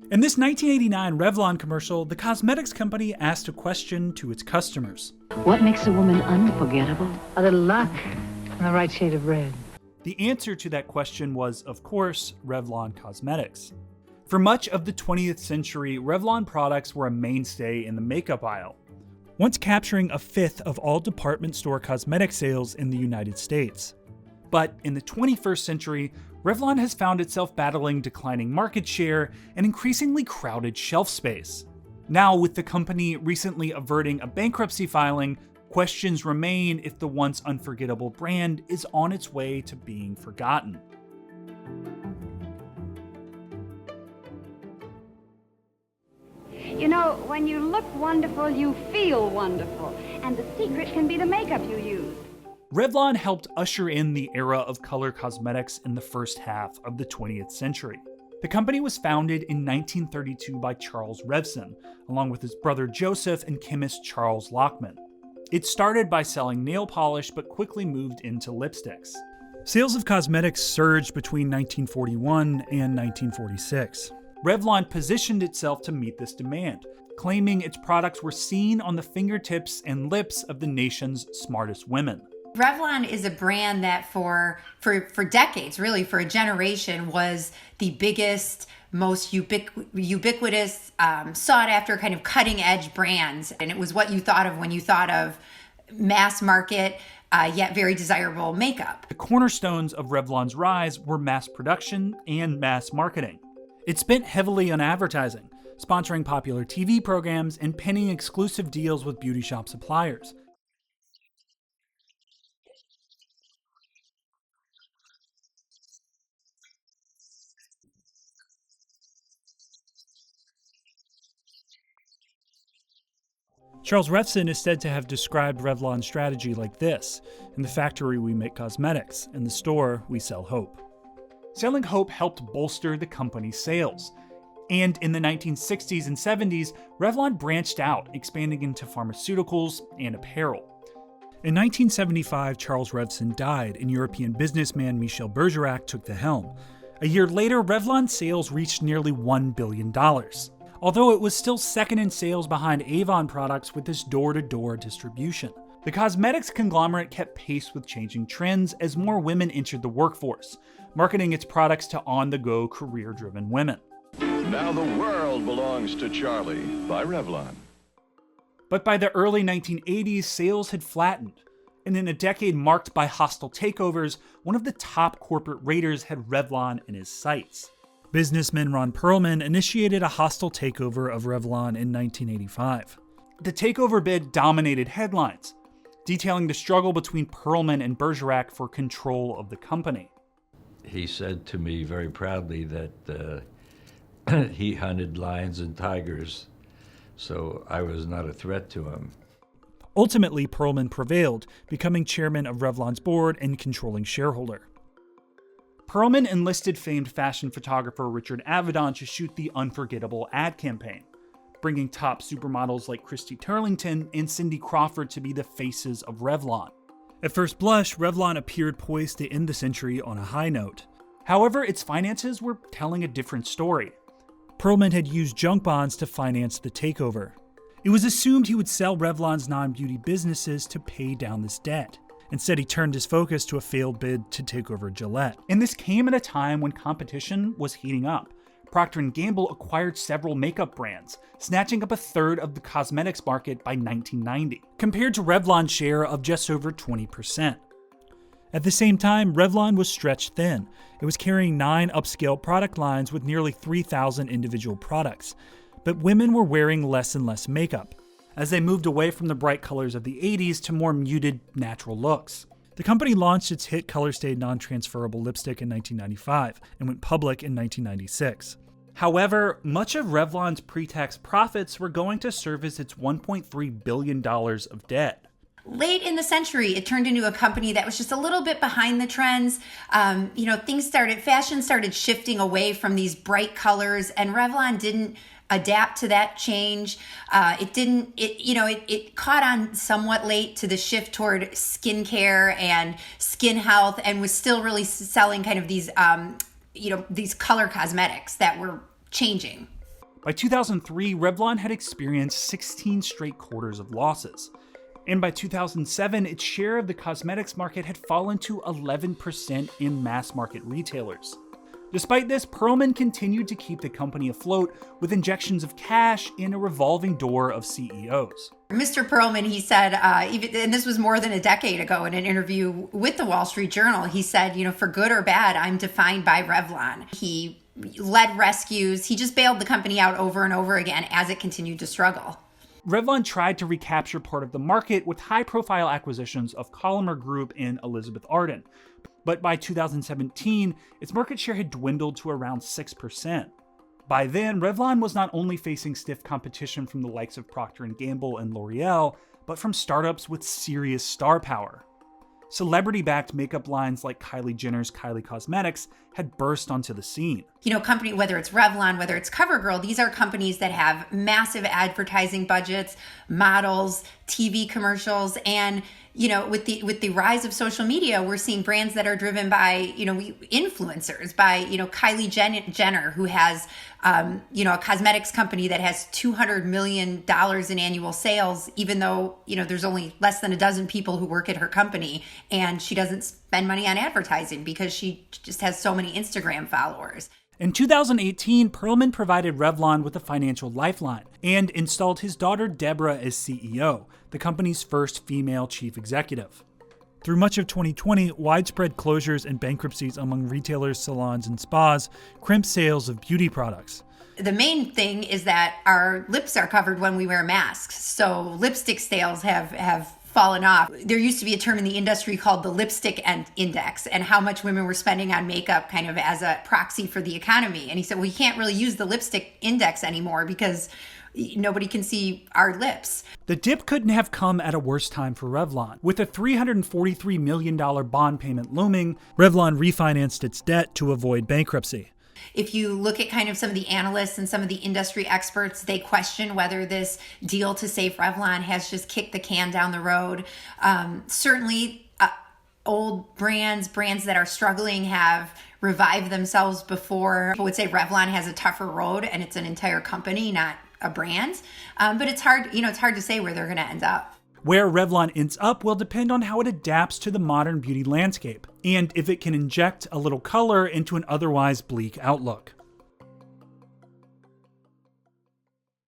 In this 1989 Revlon commercial, the cosmetics company asked a question to its customers. What makes a woman unforgettable? A little luck and the right shade of red. The answer to that question was, of course, Revlon Cosmetics. For much of the 20th century, Revlon products were a mainstay in the makeup aisle, once capturing a fifth of all department store cosmetic sales in the United States. But in the 21st century, Revlon has found itself battling declining market share and increasingly crowded shelf space. Now, with the company recently averting a bankruptcy filing, questions remain if the once unforgettable brand is on its way to being forgotten. You know, when you look wonderful, you feel wonderful. And the secret can be the makeup you use. Revlon helped usher in the era of color cosmetics in the first half of the 20th century. The company was founded in 1932 by Charles Revson, along with his brother Joseph and chemist Charles Lockman. It started by selling nail polish, but quickly moved into lipsticks. Sales of cosmetics surged between 1941 and 1946. Revlon positioned itself to meet this demand, claiming its products were seen on the fingertips and lips of the nation's smartest women. Revlon is a brand that for decades, really for a generation, was the biggest, most ubiquitous, sought after kind of cutting edge brands. And it was what you thought of when you thought of mass market, yet very desirable makeup. The cornerstones of Revlon's rise were mass production and mass marketing. It spent heavily on advertising, sponsoring popular TV programs and penning exclusive deals with beauty shop suppliers. Charles Revson is said to have described Revlon's strategy like this: in the factory we make cosmetics, in the store we sell hope. Selling hope helped bolster the company's sales. And in the 1960s and 70s, Revlon branched out, expanding into pharmaceuticals and apparel. In 1975, Charles Revson died, and European businessman Michel Bergerac took the helm. A year later, Revlon's sales reached nearly $1 billion. Although it was still second in sales behind Avon products with its door-to-door distribution. The cosmetics conglomerate kept pace with changing trends as more women entered the workforce, marketing its products to on-the-go, career-driven women. Now the world belongs to Charlie by Revlon. But by the early 1980s, sales had flattened, and in a decade marked by hostile takeovers, one of the top corporate raiders had Revlon in his sights. Businessman Ron Perelman initiated a hostile takeover of Revlon in 1985. The takeover bid dominated headlines, detailing the struggle between Perelman and Bergerac for control of the company. He said to me very proudly that he hunted lions and tigers, so I was not a threat to him. Ultimately, Perelman prevailed, becoming chairman of Revlon's board and controlling shareholder. Perelman enlisted famed fashion photographer Richard Avedon to shoot the Unforgettable ad campaign, bringing top supermodels like Christy Turlington and Cindy Crawford to be the faces of Revlon. At first blush, Revlon appeared poised to end the century on a high note. However, its finances were telling a different story. Perelman had used junk bonds to finance the takeover. It was assumed he would sell Revlon's non-beauty businesses to pay down this debt. Instead, he turned his focus to a failed bid to take over Gillette. And this came at a time when competition was heating up. Procter & Gamble acquired several makeup brands, snatching up a third of the cosmetics market by 1990, compared to Revlon's share of just over 20%. At the same time, Revlon was stretched thin. It was carrying 9 upscale product lines with nearly 3,000 individual products. But women were wearing less and less makeup, as they moved away from the bright colors of the 80s to more muted, natural looks. The company launched its hit color-stayed non-transferable lipstick in 1995 and went public in 1996. However, much of Revlon's pre-tax profits were going to service its $1.3 billion of debt. Late in the century, it turned into a company that was just a little bit behind the trends. Fashion started shifting away from these bright colors, and Revlon didn't adapt to that change. It caught on somewhat late to the shift toward skincare and skin health, and was still really selling kind of these color cosmetics that were changing. By 2003, Revlon had experienced 16 straight quarters of losses. And by 2007, its share of the cosmetics market had fallen to 11% in mass market retailers. Despite this, Perelman continued to keep the company afloat with injections of cash and a revolving door of CEOs. Mr. Perelman, he said, and this was more than a decade ago in an interview with the Wall Street Journal, he said, for good or bad, I'm defined by Revlon. He led rescues. He just bailed the company out over and over again as it continued to struggle. Revlon tried to recapture part of the market with high-profile acquisitions of Collamer Group and Elizabeth Arden. But by 2017, its market share had dwindled to around 6%. By then, Revlon was not only facing stiff competition from the likes of Procter & Gamble and L'Oreal, but from startups with serious star power. Celebrity-backed makeup lines like Kylie Jenner's Kylie Cosmetics had burst onto the scene. Company, whether it's Revlon, whether it's CoverGirl, these are companies that have massive advertising budgets, models, TV commercials, and with the rise of social media, we're seeing brands that are driven by, influencers, by, Kylie Jenner, who has, a cosmetics company that has $200 million in annual sales, even though, there's only less than a dozen people who work at her company, and she doesn't spend money on advertising because she just has so many Instagram followers. In 2018, Perelman provided Revlon with a financial lifeline and installed his daughter Deborah as CEO, the company's first female chief executive. Through much of 2020, widespread closures and bankruptcies among retailers, salons, and spas crimped sales of beauty products. The main thing is that our lips are covered when we wear masks, so lipstick sales have fallen off. There used to be a term in the industry called the lipstick index, and how much women were spending on makeup kind of as a proxy for the economy. And he said, well, you can't really use the lipstick index anymore because nobody can see our lips. The dip couldn't have come at a worse time for Revlon. With a $343 million bond payment looming, Revlon refinanced its debt to avoid bankruptcy. If you look at kind of some of the analysts and some of the industry experts, they question whether this deal to save Revlon has just kicked the can down the road. Certainly, old brands that are struggling have revived themselves before. I would say Revlon has a tougher road, and it's an entire company, not a brand. But it's hard to say where they're going to end up. Where Revlon ends up will depend on how it adapts to the modern beauty landscape, and if it can inject a little color into an otherwise bleak outlook.